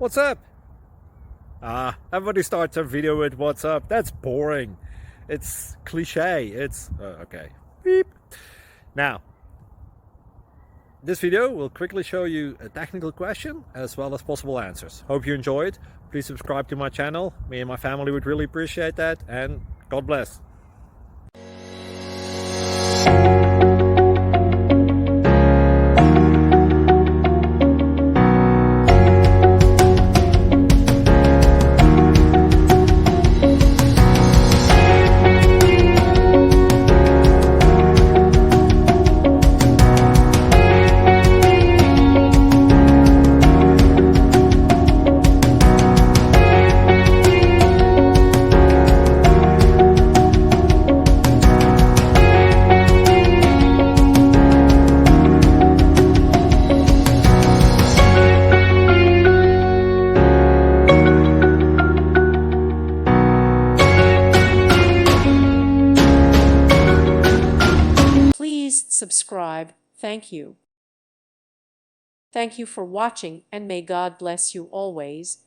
What's up? Everybody starts a video with what's up. That's boring. It's cliche. It's okay. Beep. Now, this video will quickly show you a technical question as well as possible answers. Hope you enjoyed. Please subscribe to my channel. Me and my family would really appreciate that, and God bless. Please subscribe. Thank you. Thank you for watching, and may God bless you always.